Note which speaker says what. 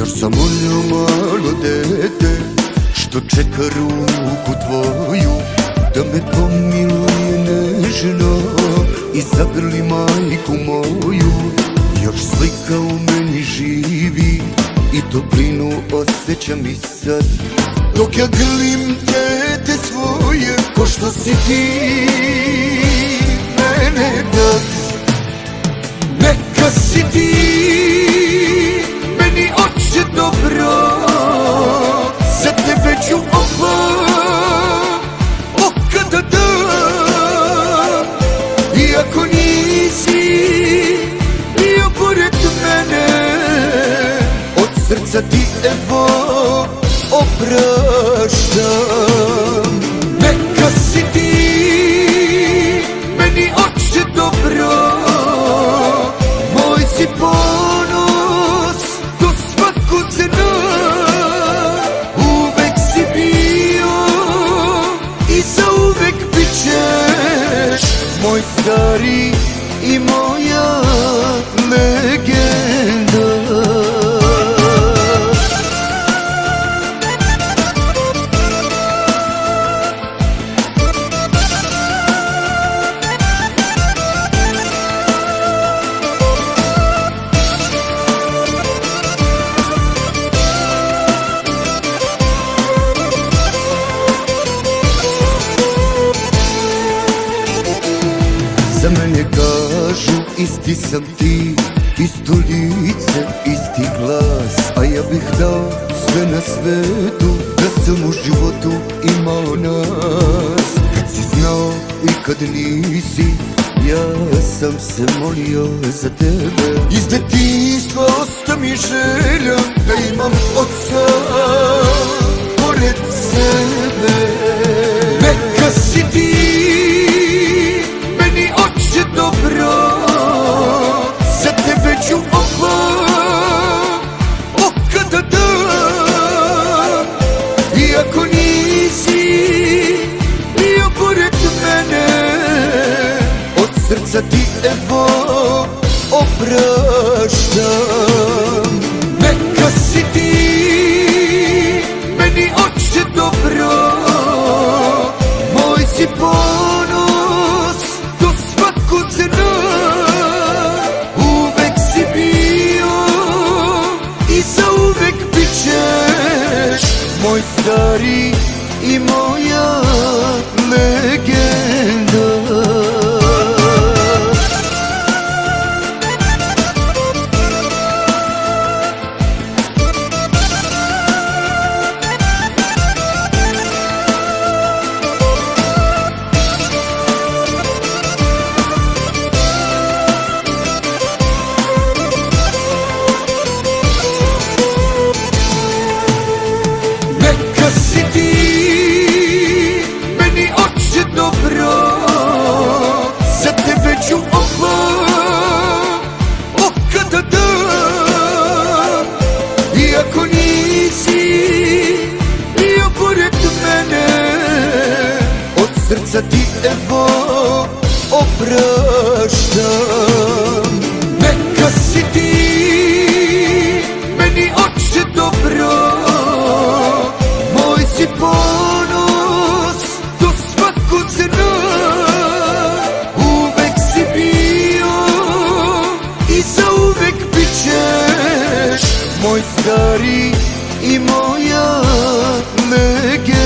Speaker 1: Još sam ono malo dete što čeka ruku tvoju da me pomiluje nežno i zagrli majku moju. Još slika u meni živi i toplinu osjećam i sad dok ja grlim dete svoje, ko što si ti mene dat. Neka si ti meni oče dobro, za tebe ću oba oka da dam. Iako nisi bio pored mene, od srca ti evo opraštam. Neka si ti meni oče dobro, moj si ponos do svakog dna. Uvek si bio i zauvek bit ćeš moj stari i moja legenda. Za mene kažu isti sam ti, isto lice, isti glas, a ja bih dao sve na svetu da sam u životu imao nas. Kad si znao i kad nisi, ja sam se molio za tebe. Iz detinjstva osta mi želja da imam oca pored sebe. Neka si ti meni oče dobro, za tebe ću oba oka da dam. Iako nisi bio pored mene, od srca ti evo opraštam. Neka si ti meni oče dobro, moj si ponos do svakog dna. Uvek si bio i zauvek bit ćeš moj stari i moja legenda. Neka si ti meni oče dobro, za tebe ću oba oka da dam. Iako nisi bio pored mene, od srca ti evo opraštam. Neka si ti meni oče dobro, moj si ponos do svakog dna. Uvek si bio i zauvek bit ćeš moj stari i moja legenda.